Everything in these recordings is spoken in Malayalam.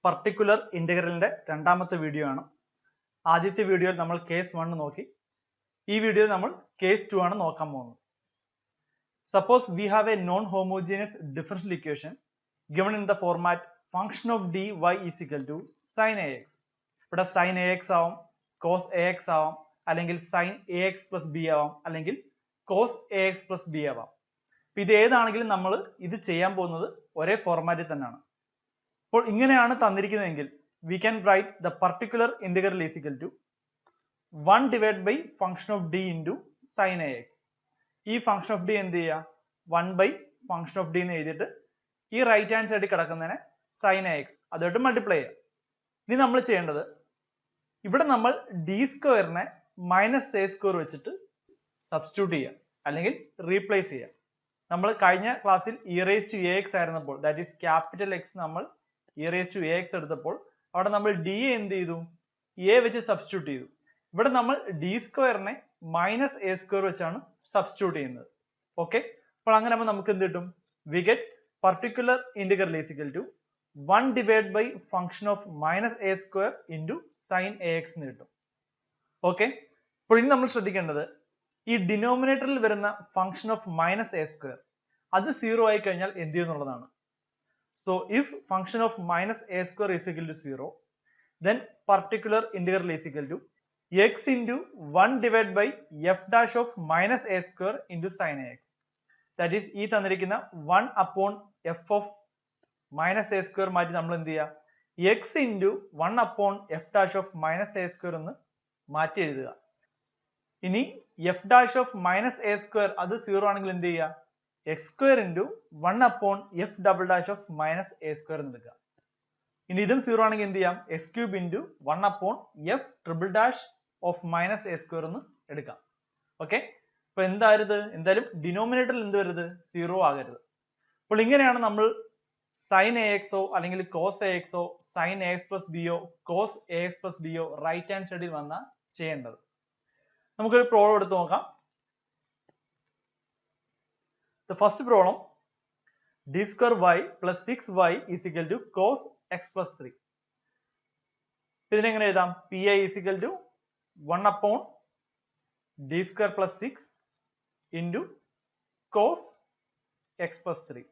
particular integral രണ്ടാമത്തെ വീഡിയോ ആണ്. ആദ്യത്തെ വീഡിയോയിൽ നമ്മൾ കേസ് 1 നോക്കി. ഈ വീഡിയോയിൽ നമ്മൾ കേസ് 2 ആണ് നോക്കാൻ പോകുന്നത്. Suppose we have a non-homogeneous differential equation given in the format function of dy is equal to sin ax. ഇവിടെ sin ax ആവാം, cos ax ആവാം, അല്ലെങ്കിൽ sin ax plus b ആവാം, അല്ലെങ്കിൽ cos ax plus b ആവാം. ഇത് ഏതാണെങ്കിലും നമ്മൾ ഇത് ചെയ്യാൻ പോകുന്നത് ഒരേ ഫോർമാറ്റിൽ തന്നെയാണ്. അപ്പോൾ ഇങ്ങനെയാണ് തന്നിരിക്കുന്നതെങ്കിൽ we can write the particular integral is equal to 1 divided by function of d into sin ax. ഈ function of d എന്ത് ചെയ്യുക, 1 by function of d എന്ന് എഴുതിയിട്ട് ഈ റൈറ്റ് ഹാൻഡ് സൈഡിൽ കിടക്കുന്നതിനെ sin ax അതുമായിട്ട് മൾട്ടിപ്ലൈ ചെയ്യുക. ഇനി നമ്മൾ ചെയ്യേണ്ടത് ഇവിടെ നമ്മൾ d സ്ക്വയറിനെ മൈനസ് a സ്ക്വയർ വെച്ചിട്ട് സബ്സ്റ്റിറ്റ്യൂട്ട് ചെയ്യുക അല്ലെങ്കിൽ റീപ്ലേസ് ചെയ്യുക. നമ്മൾ കഴിഞ്ഞ ക്ലാസ്സിൽ e raised to ax ആയിരുന്നപ്പോൾ, ദാറ്റ് ഈസ് ക്യാപിറ്റൽ x, നമ്മൾ e raised to ax എടുത്തപ്പോൾ അവിടെ നമ്മൾ d എന്ത് ചെയ്തു, a വെച്ച് സബ്സ്റ്റിറ്റ്യൂട്ട് ചെയ്തു. ഇവിടെ നമ്മൾ d സ്ക്വയറിനെ മൈനസ് a സ്ക്വയർ വെച്ചാണ് സബ്സ്റ്റിറ്റ്യൂട്ട് ചെയ്യുന്നത്. ഓക്കെ, അപ്പോൾ അങ്ങനെ നമുക്ക് എന്ത് കിട്ടും, we get particular integral is equal to 1 divided by function of minus a square into sin ax എന്ന് കിട്ടും. ഓക്കെ, അപ്പോൾ ഇനി നമ്മൾ ശ്രദ്ധിക്കേണ്ടത് ഈ ഡിനോമിനേറ്ററിൽ വരുന്ന function of minus A square അത് 0 ആയി കഴിഞ്ഞാൽ എന്ത് ചെയ്യുന്നുള്ളതാണ്. So if function of minus a square is equal to 0, then particular integral is equal to x into 1 divided by f dash of minus a square into sin ax. That is ഈ തന്നിരിക്കുന്ന 1 upon f of minus a square മാറ്റി നമ്മൾ എന്ത് ചെയ്യുക, x into 1 upon f dash of minus a square എന്ന് മാറ്റി എഴുതുക. ഇനി f dash of minus a square അത് 0 ആണെങ്കിൽ എന്ത് ചെയ്യുക, x square into 1 upon f double dash of minus a square എന്ന് എടുക്കുക. ഇനി ഇതും 0 ആണെങ്കിൽ എന്ത് ചെയ്യാം, x cube into 1 upon f triple dash of minus a square എന്ന് എടുക്കാം. ഓക്കെ, അപ്പൊ എന്തായത്, എന്തായാലും ഡിനോമിനേറ്ററിൽ എന്ത് വരരുത്, 0 ആകരുത്. അപ്പോൾ ഇങ്ങനെയാണ് നമ്മൾ sin ax ഓ അല്ലെങ്കിൽ cos ax ഓ sin ax plus b ഓ cos ax plus b ഓ റൈറ്റ് ഹാൻഡ് സൈഡിൽ വന്നാൽ ചെയ്യേണ്ടത്. നമുക്കൊരു പ്രോബ്ലം എടുത്ത് നോക്കാം. The first problem, d square y plus 6y is equal to cos x plus 3. ഇതിനെ എങ്ങനെ എഴുതാം, pi is equal to 1 upon d square plus 6 into cos x plus 3.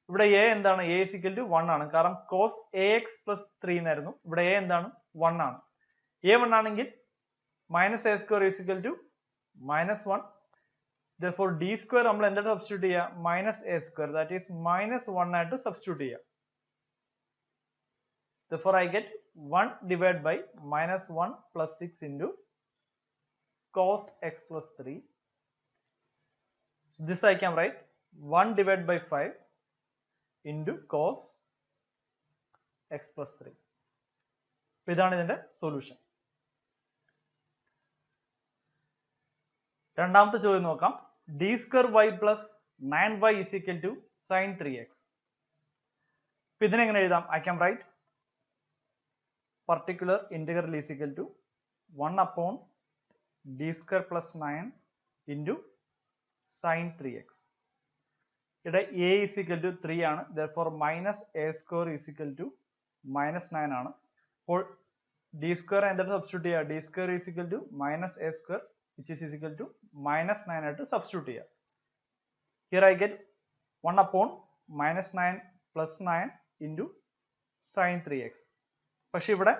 ഇവിടെ a എന്താണ്, a is equal to 1 ആണ്, കാരണം cos ax plus 3 എന്നായിരുന്നു. ഇവിടെ a എന്താണ്, 1 ആണ്. a 1 ആണെങ്കിൽ minus a square is equal to minus 1. Therefore d square നമ്മൾ എന്തായിട്ട് സബ്സ്റ്റിറ്റ്യൂട്ട് ചെയ്യുക, minus a square, that is minus 1 ആയിട്ട് സബ്സ്റ്റിറ്റ്യൂട്ട് ചെയ്യുക. Therefore I get 1 divided by minus 1 plus 6 into cos x plus 3. So this I can write 1 divided by 5 into cos x plus 3. ഇതാണ് ഇതിന്റെ സൊല്യൂഷൻ. രണ്ടാമത്തെ ചോദ്യം നോക്കാം. d square y plus 9y is equal to sin 3x. ഇതിനെ എങ്ങനെ എഴുതാം, I can write particular integral is equal to 1 upon d square plus 9 into sin 3x. ഇവിടെ a is equal to 3 ആണ്, therefore minus a square is equal to minus 9 ആണ്. അപ്പോൾ d square എന്തായിട്ട് സബ്സ്റ്റിറ്റ്യൂട്ട് ചെയ്യുക, d square is equal to minus a square which is equal to minus 9 ആയിട്ട് സബ്സ്റ്റിറ്റ്യൂട്ട് ചെയ്യുക. Here I get 1 upon minus 9 plus 9 into sin 3x. പക്ഷെ ഇവിടെ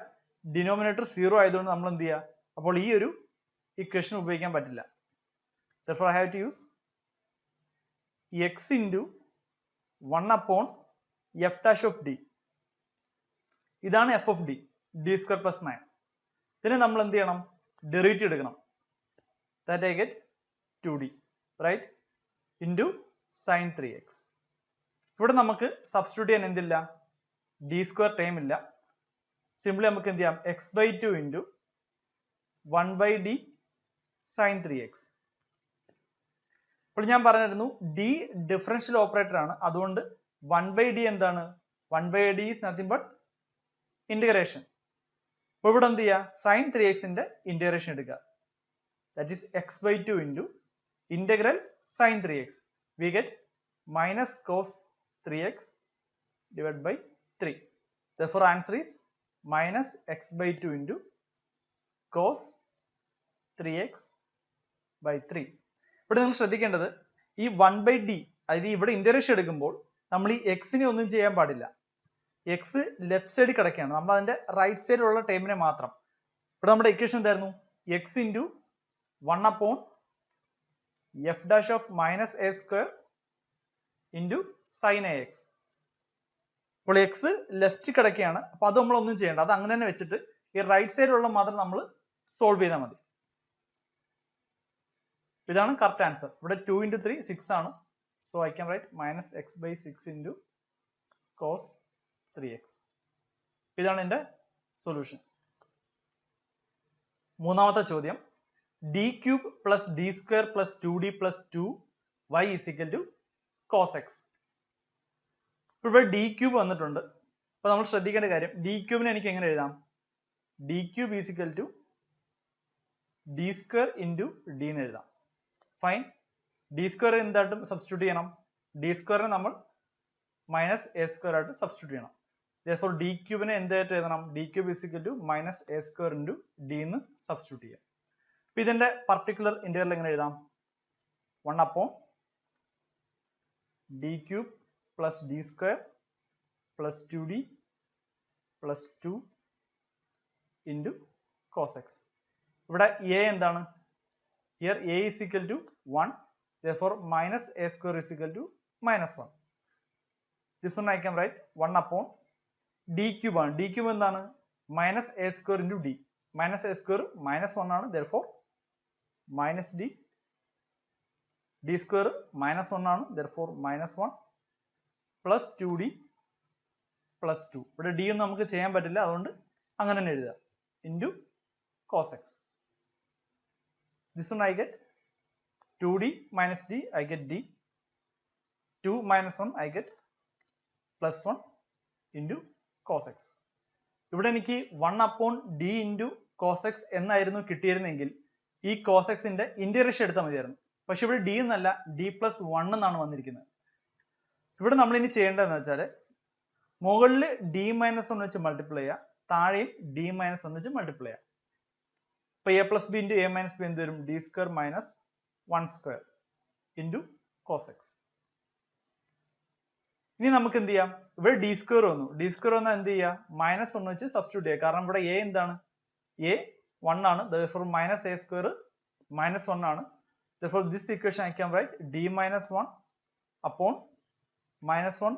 ഡിനോമിനേറ്റർ 0 ആയതുകൊണ്ട് നമ്മൾ എന്ത് ചെയ്യുക, അപ്പോൾ ഈ ഒരു ഇക്വേഷൻ ഉപയോഗിക്കാൻ പറ്റില്ല. Therefore I have to use x into 1 upon f dash of d. ഇതാണ് f of d, d square plus 9. ഇതിനെ നമ്മൾ എന്ത് ചെയ്യണം, ഡെറിവേറ്റീവ് എടുക്കണം. That I get 2d, right, into sin 3x. ഇവിടെ നമുക്ക് സബ്സ്റ്റിറ്റ്യൂട്ട് ചെയ്യാൻ എന്തില്ല, d സ്ക്വയർ ടൈം ഇല്ല. സിംപ്ലി നമുക്ക് എന്ത് ചെയ്യാം, x by 2 into 1 by d sin 3x. അപ്പോൾ ഞാൻ പറഞ്ഞിരുന്നു d ഡിഫറൻഷ്യൽ ഓപ്പറേറ്റർ ആണ്, അതുകൊണ്ട് 1 by d എന്താണ്, 1 by d is nothing but integration. അപ്പോൾ ഇവിടെ എന്ത് ചെയ്യുക, sin 3x ന്റെ ഇന്റഗ്രേഷൻ എടുക്കുക. That is x by 2 into integral sin 3x. We get minus cos 3x divided by 3. Therefore answer is minus x by 2 into cos 3x by 3. ഇവിടെ നിങ്ങൾ ശ്രദ്ധിക്കേണ്ടത് ഈ 1 by d അതായത് ഇവിടെ ഇന്റഗ്രേഷൻ എടുക്കുമ്പോൾ നമ്മൾ ഈ എക്സിനെ ഒന്നും ചെയ്യാൻ പാടില്ല. എക്സ് ലെഫ്റ്റ് സൈഡിൽ കിടക്കുകയാണ്, നമ്മൾ അതിന്റെ റൈറ്റ് സൈഡിലുള്ള ടേമിനെ മാത്രം. ഇവിടെ നമ്മുടെ ഇക്വേഷൻ എന്തായിരുന്നു? X into 1 upon F dash of minus A square into sine A X. അപ്പോൾ എക്സ് ലെഫ്റ്റ് കിടക്കുകയാണ്, അപ്പൊ അത് നമ്മൾ ഒന്നും ചെയ്യേണ്ട, അത് അങ്ങനെ തന്നെ വെച്ചിട്ട് ഈ റൈറ്റ് സൈഡിലുള്ള മാത്രം നമ്മൾ സോൾവ് ചെയ്താൽ മതി. ഇതാണ് കറക്റ്റ് ആൻസർ. ഇവിടെ 2 into 3 6 ആണ്. So I can write minus x by 6 into cos 3x. ഇതാണ് എന്റെ സൊല്യൂഷൻ. മൂന്നാമത്തെ ചോദ്യം, d cube plus d square plus 2d plus 2y is equal to cos x. ഇവിടെ d cube വന്നിട്ടുണ്ട്. അപ്പൊ നമ്മൾ ശ്രദ്ധിക്കേണ്ട കാര്യം, d cube നെ എനിക്ക് എങ്ങനെ എഴുതാം? d cube is equal to d square into d എന്ന് എഴുതാം. ഫൈൻ. d square എന്തായിട്ടും സബ്സ്റ്റിറ്റ്യൂട്ട് ചെയ്യണം? d square നെ നമ്മൾ മൈനസ് എ സ്ക്വയർ ആയിട്ട് സബ്സ്റ്റിറ്റ്യൂട്ട് ചെയ്യണം. therefore d cube നെ എന്തായിട്ട് എഴുതണം? d cube is equal to minus a square into d എന്ന് സബ്സ്റ്റിറ്റ്യൂട്ട് ചെയ്യാം. അപ്പൊ ഇതിന്റെ പർട്ടിക്കുലർ ഇന്റഗ്രൽ എങ്ങനെ എഴുതാം? 1 upon d cube plus d square plus 2d plus 2 into cos x. ഇവിടെ a എന്താണ്? Here a is equal to 1, therefore minus a square is equal to minus 1. This one I can write 1 upon d cube ആണ്. d cube എന്താണ്? minus a square into d. minus a square minus 1 ആണ്, therefore minus d. d square minus 1 ആണ്, therefore minus 1 plus 2d plus 2. ഇവിടെ d ഒന്നും നമുക്ക് ചെയ്യാൻ പറ്റില്ല, അതുകൊണ്ട് അങ്ങനെ തന്നെ എഴുതുക. into cos x. This one I get 2d minus d, I get d. 2 minus 1 I get plus 1 into cos x. ഇവിടെ എനിക്ക് 1 upon d into cos x എന്നായിരുന്നു കിട്ടിയിരുന്നെങ്കിൽ ഈ cos x ന്റെ ഇന്റഗ്രേഷൻ എടുത്താൽ മതിയായിരുന്നു. പക്ഷെ ഇവിടെ d എന്നല്ല, d plus 1 എന്നാണ് വന്നിരിക്കുന്നത്. ഇവിടെ നമ്മൾ ഇനി ചെയ്യേണ്ടതെന്ന് വെച്ചാൽ മുകളിൽ d minus 1 വെച്ച് മൾട്ടിപ്ലൈ ചെയ്യുക, താഴെയും d minus 1 വെച്ച് മൾട്ടിപ്ലൈ ചെയ്യുക. അപ്പൊ a plus b into a minus b എന്ത് വരും? d square minus 1 square into cos x. ഇനി നമുക്ക് എന്ത് ചെയ്യാം? ഇവിടെ d square വന്നു, d square വന്നാൽ എന്ത് ചെയ്യുക? minus 1 വെച്ച് സബ്സ്റ്റിറ്റ്യൂട്ട് ചെയ്യുക. കാരണം ഇവിടെ a എന്താണ്? a 1 ആണ്, therefore minus a square minus 1 ആണ്. therefore this equation I can write d minus 1 upon minus 1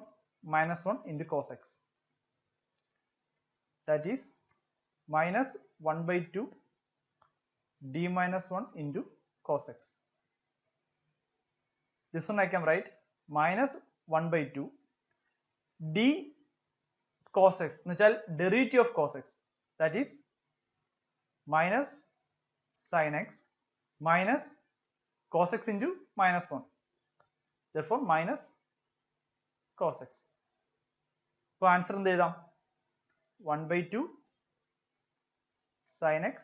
minus 1 into cos x. That is minus 1 by 2 d minus 1 into cos x. This one I can write minus 1 by 2 d cos x എന്ന് വെച്ചാൽ derivative of cos x, that is minus sin x minus cos x into minus 1, therefore minus cos x. അപ്പോൾ ആൻസർ എന്ത് എഴുതാം? 1 by 2 sin x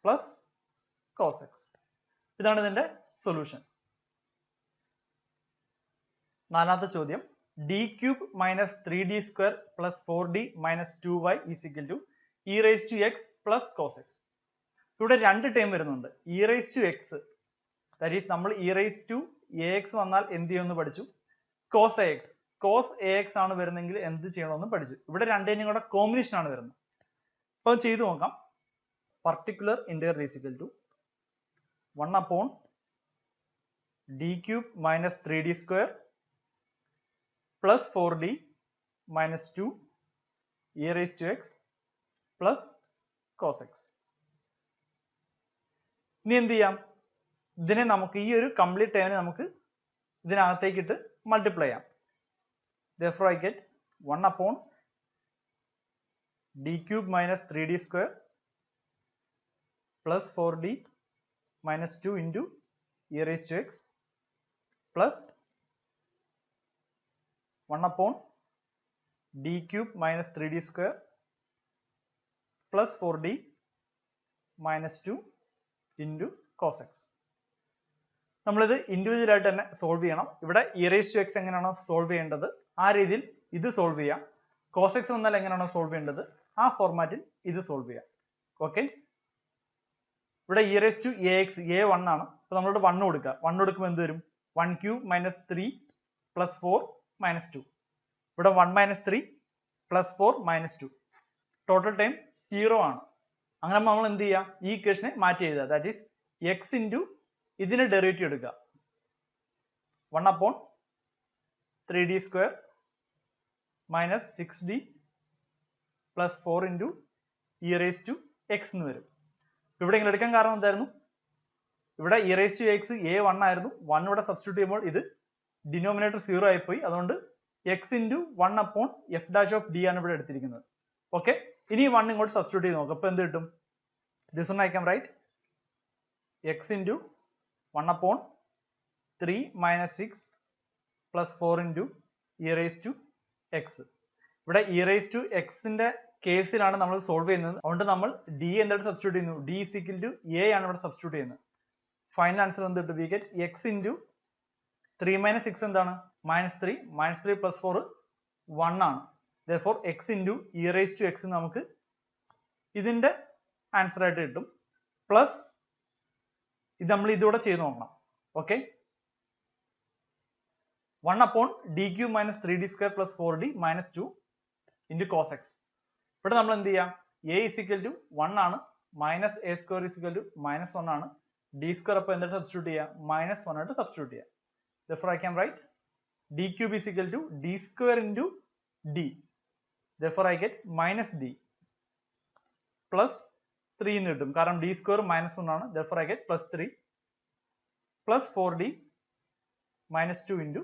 plus cos x. ഇതാണ് ഇതിന്റെ സൊല്യൂഷൻ. നാലാമത്തെ ചോദ്യം, d cube minus 3d square plus 4d minus 2y is equal to e raised to x plus cos x. ഇവിടെ രണ്ട് ടേം വരുന്നുണ്ട്. e raised to x, that is നമ്മൾ e raised to ax വന്നാൽ എന്ത് ചെയ്യുമെന്ന് പഠിച്ചു. cos ax, cos ax ആണ് വരുന്നെങ്കിൽ എന്ത് ചെയ്യണമെന്ന് പഠിച്ചു. ഇവിടെ രണ്ടിനും കൂടെ കോമ്പിനേഷൻ ആണ് വരുന്നത്. അപ്പോൾ ചെയ്തു നോക്കാം. particular integral is equal to 1 upon d cube minus 3d square plus 4d minus 2 e raised to x plus cos x. ഇനി എന്ത് ചെയ്യാം? ഇതിനെ നമുക്ക് ഈ ഒരു കംപ്ലീറ്റ് ടേമിനെ നമുക്ക് ഇതിനകത്തേക്ക് ഇട്ട് മൾട്ടിപ്ലൈ ചെയ്യാം. therefore I get 1 upon d cube minus 3d square plus 4d minus 2 into e raised to x plus 1 upon d cube minus 3d square plus 4d minus 2 into cos x. നമ്മളിത് ഇൻഡിവിജ്വൽ ആയിട്ട് തന്നെ സോൾവ് ചെയ്യണം. ഇവിടെ e raised to x എങ്ങനെയാണോ സോൾവ് ചെയ്യേണ്ടത് ആ രീതിയിൽ ഇത് സോൾവ് ചെയ്യാം. cos x വന്നാൽ എങ്ങനെയാണോ സോൾവ് ചെയ്യേണ്ടത് ആ ഫോർമാറ്റിൽ ഇത് സോൾവ് ചെയ്യാം. ഓക്കെ, ഇവിടെ e raised to ax a 1 ആണ്. അപ്പോൾ നമ്മളോട് 1 കൊടുക്കുക. 1 കൊടുക്കുമ്പോൾ എന്ത് വരും? 1 cube minus 3 plus 4 minus 2. ഇവിടെ 1 minus 3 plus 4 minus 2. Total time 0 ആണ്. അങ്ങനെ നമ്മൾ എന്ത് ചെയ്യുക? ഈ ഇക്വേഷനെ മാറ്റി എഴുതുക. ദാറ്റ് ഈസ് x ഇൻറ്റു ഇതിന്റെ ഡെറിവേറ്റീവ് എടുക്കുക. 1 upon 3d square minus 6d plus 4 into e raised to x എന്ന് വരും. ഇവിടെ ഇങ്ങനെ എടുക്കാൻ കാരണം എന്തായിരുന്നു? ഇവിടെ e raised to x a 1 ആയിരുന്നു. 1 ഇവിടെ സബ്സ്റ്റിറ്റ്യൂട്ട് ചെയ്യുമ്പോൾ ഇത് ഡിനോമിനേറ്റർ 0 ആയിപ്പോയി. അതുകൊണ്ട് x into 1 upon f dash of d ആണ് ഇവിടെ എടുത്തിരിക്കുന്നത്. ഓക്കെ, ഇനി 1 ഇങ്ങോട്ട് സബ്സ്റ്റിറ്റ്യൂട്ട് ചെയ്ത് നോക്കാം. അപ്പോൾ എന്ത് കിട്ടും? This one I can write x into 1 upon 3 minus 6 plus 4 into e raised to x. ഇവിടെ e raised to x ന്റെ കേസിലാണ് നമ്മൾ സോൾവ് ചെയ്യുന്നത്. അതുകൊണ്ട് നമ്മൾ d എന്തായിട്ട് സബ്സ്റ്റിറ്റ്യൂട്ട് ചെയ്യുന്നു? d is equal to a ആണ് ഇവിടെ സബ്സ്റ്റിറ്റ്യൂട്ട് ചെയ്യുന്നത്. ഫൈനൽ ആൻസർ എന്ത് കിട്ടും? we get x into 3 minus 6 എന്താണ്? -3. -3 plus 4 1 ആണ്. therefore x into e raised to x നമുക്ക് ഇതിന്റെ ആൻസർ ആയിട്ട് കിട്ടും. പ്ലസ് ഇത് നമ്മൾ ഇതോടെ ചെയ്ത് നോക്കണം. Okay, 1 upon d cube minus 3d square plus 4d minus 2 into cos x. ഇവിടെ നമ്മൾ എന്ത് ചെയ്യാം? a is equal to 1 ആണ്, minus a square is equal to minus 1 ആണ്. d square അപ്പോൾ എന്തായിട്ട് സബ്സ്റ്റിറ്റ്യൂട്ട് ചെയ്യാം? minus 1 ആയിട്ട് സബ്സ്റ്റിറ്റ്യൂട്ട് ചെയ്യാം. therefore I can write d cube is equal to d square into d. therefore I get minus d plus 3 എന്ന് കിട്ടും. കാരണം d square minus 1 ആണ്. therefore I get plus 3 plus 4d minus 2 into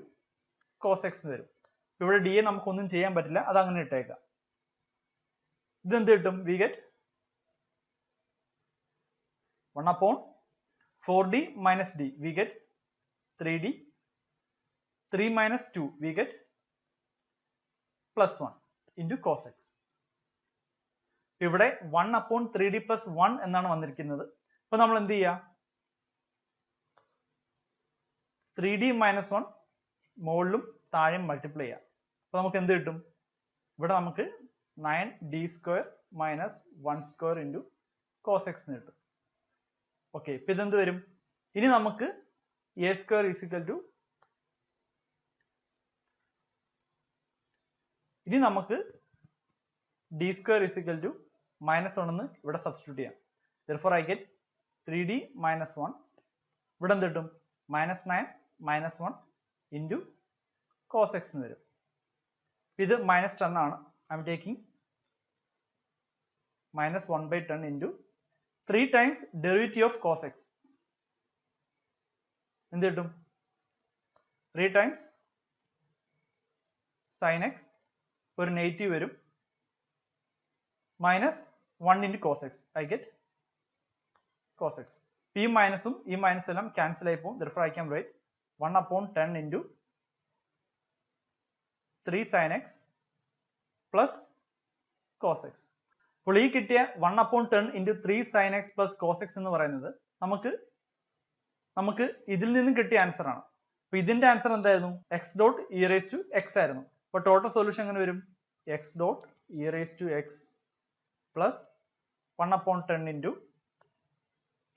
cos x എന്ന് വരും. ഇവിടെ d യെ നമുക്കൊന്നും ചെയ്യാൻ പറ്റില്ല, അത് അങ്ങനെ ഇട്ടേക്കാം. ഇതെന്ത് കിട്ടും? we get 1 upon 4d minus d, we get 3d, 3 minus 2, we get plus 1 into cos x. ഇവിടെ 1 upon 3d plus 1 എന്നാണ് വന്നിരിക്കുന്നത്. അപ്പോൾ നമ്മൾ എന്ത് ചെയ്യുക? 3d minus 1 മുകളിലും താഴെയും മൾട്ടിപ്ലൈ ചെയ്യാം. അപ്പോൾ നമുക്ക് എന്ത് കിട്ടും? ഇവിടെ നമുക്ക് 9d square minus 1 square into cos x എന്ന് കിട്ടും. ഓക്കെ, ഇപ്പം ഇതെന്ത് വരും? ഇനി നമുക്ക് a square is equal to ഇനി നമുക്ക് d square is equal to minus 1 എന്ന് ഇവിടെ സബ്സ്റ്റിറ്റ്യൂട്ട് ചെയ്യാം. therefore I get 3d minus 1. ഇവിടെ എന്ത് കിട്ടും? minus 9 minus 1 into cos x എന്ന് വരും. ഇത് minus 10 ആണ്. I am taking minus 1 by 10 into 3 times derivative of cos x. എന്ത് കിട്ടും? 3 times sin x, ഒരു നെഗറ്റീവ് വരും, minus 1 into cos x. I get cos x. ഈ മൈനസും ഈ മൈനസും എല്ലാം ക്യാൻസൽ ആയി പോകും. therefore I can write 1 upon 10 into 3 sin x plus cos x. അപ്പോൾ ഈ കിട്ടിയ 1 upon 10 into 3 sin x plus cos x എന്ന് പറയുന്നത് നമുക്ക് ഇതിൽ നിന്നും കിട്ടിയ ആൻസർ ആണ്. അപ്പോൾ ഇതിന്റെ ആൻസർ എന്തായിരുന്നു? x dot e raised to x ആയിരുന്നു. അപ്പോൾ ടോട്ടൽ സൊല്യൂഷൻ എങ്ങനെ വരും? x dot e raised to x plus 1 upon 10 into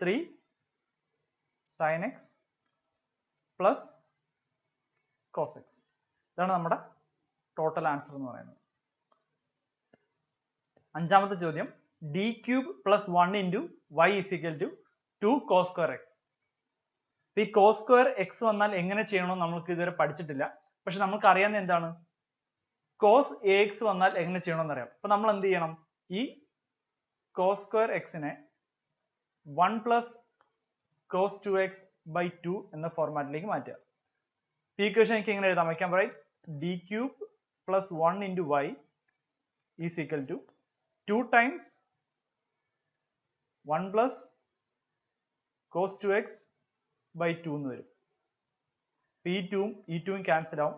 3 sin x plus cos x. ഇതാണ് നമ്മുടെ ടോട്ടൽ ആൻസർ എന്ന് പറയുന്നത്. അഞ്ചാമത്തെ ചോദ്യം, d cube plus 1 into y is equal to 2 cos square x. ഈ cos square x വന്നാൽ എങ്ങനെ ചെയ്യണമെന്ന് നമുക്ക് ഇതുവരെ പഠിച്ചിട്ടില്ല. പക്ഷെ നമുക്ക് അറിയാവുന്ന എന്താണ്? cos ax വന്നാൽ എങ്ങനെ ചെയ്യണമെന്ന് അറിയാം. അപ്പൊ നമ്മൾ എന്ത് ചെയ്യണം? ഈ cos square x നെ 1 plus cos 2x by 2 എന്ന ഫോർമാറ്റിലേക്ക് മാറ്റുക. ഈ ഇക്വേഷൻ എനിക്ക് എങ്ങനെ എഴുതാം? I can write d cube plus 1 into y is equal to 2 times 1 plus cos 2x by 2 എന്ന് വരും. ഈ 2 cancel ആവും.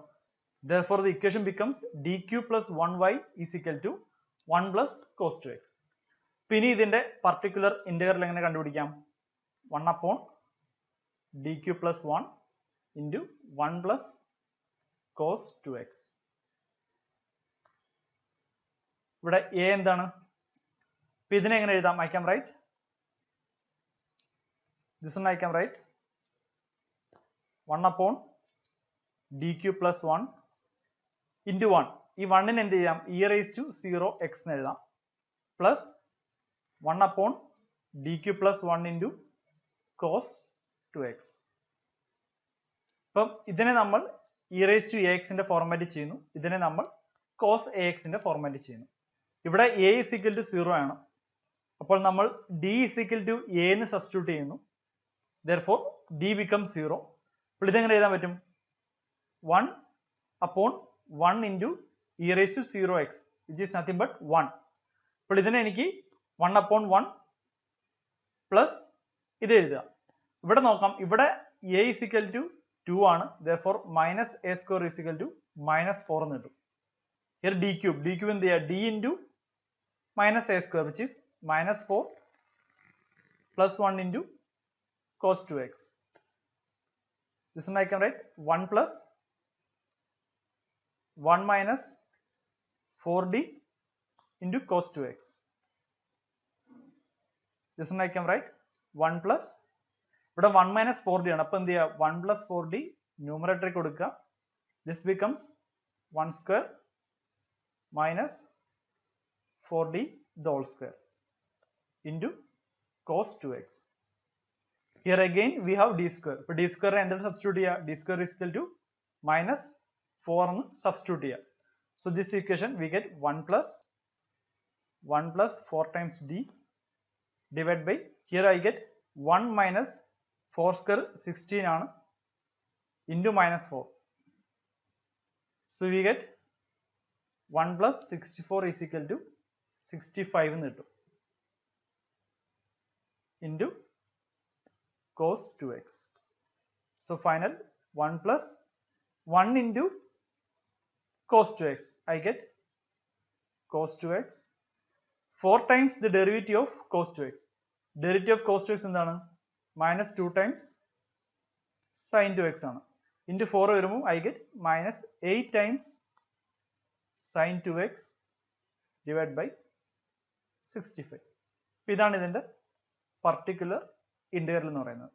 therefore the equation becomes d cube plus 1y is equal to 1 plus cos 2x. പിന്നെ ഇതിന്റെ പർട്ടിക്കുലർ ഇന്റഗ്രൽ എങ്ങനെ കണ്ടുപിടിക്കാം? 1 upon d cube plus 1 into 1 plus cos 2x. ഇവിടെ a എന്താണ്? അപ്പൊ ഇതിനെ എങ്ങനെ എഴുതാം? I can write this one. I can write 1 upon dq plus 1 into 1. ഈ 1 നെ എന്ത് ചെയ്യാം? e raised to 0x എന്ന് എഴുതാം. Plus 1 upon dq plus 1 into cos 2x. അപ്പം ഇതിനെ നമ്മൾ e raised to ax ന്റെ ഫോർമാറ്റ് ചെയ്യുന്നു. ഇതിനെ നമ്മൾ cos ax ന്റെ ഫോർമാറ്റ് ചെയ്യുന്നു. ഇവിടെ a is equal to 0 ആണ്. അപ്പോൾ നമ്മൾ d is equal to a എന്ന് സബ്സ്റ്റിറ്റ്യൂട്ട് ചെയ്യുന്നു. Therefore d becomes 0. അപ്പോൾ ഇതെങ്ങനെ എഴുതാൻ പറ്റും? 1 upon 1 into e raised to 0x which is nothing but 1. അപ്പോൾ ഇതിനെ എനിക്ക് 1 upon 1 plus ഇത് എഴുതുക. ഇവിടെ നോക്കാം, ഇവിടെ a is equal to 2 ആണ്. Therefore minus a square is equal to minus 4 എന്ന് കിട്ടും. Here d cube എന്ത് ചെയ്യുക? d into minus a square which is minus 4 plus 1 into cos 2x. This one I can write 1 plus 1 minus 4d into cos 2x. This one I can write 1 plus, ഇവിടെ 1 minus 4d ആണ്. അപ്പോൾ എന്ത് ചെയ്യുക? 1 plus 4d ന്യൂമറേറ്ററിൽ കൊടുക്കുക. This becomes 1 square minus 4d the whole square into cos 2x. Here again we have d square. അപ്പോൾ d square എന്താണ് സബ്സ്റ്റിറ്റ്യൂട്ട് ചെയ്യുക? d square is equal to minus 4 എന്ന് സബ്സ്റ്റിറ്റ്യൂട്ട് ചെയ്യുക. So this equation we get 1 plus 4 times d divided by, here I get 1 minus 4 square 16 ആണ് into minus 4. So we get 1 plus 64 is equal to 65 എന്ന് കിട്ടും into cos 2x. So final 1 plus 1 into cos 2x. I get cos 2x 4 times the derivative of cos 2x. Derivative of cos 2x എന്താണ്? minus 2 times sin 2x ആണ്. into 4 വരുമ്പോൾ I get minus 8 times sin 2x divided by 65. ഇതാണ് ഇതിന്റെ particular integral എന്ന് പറയുന്നത്.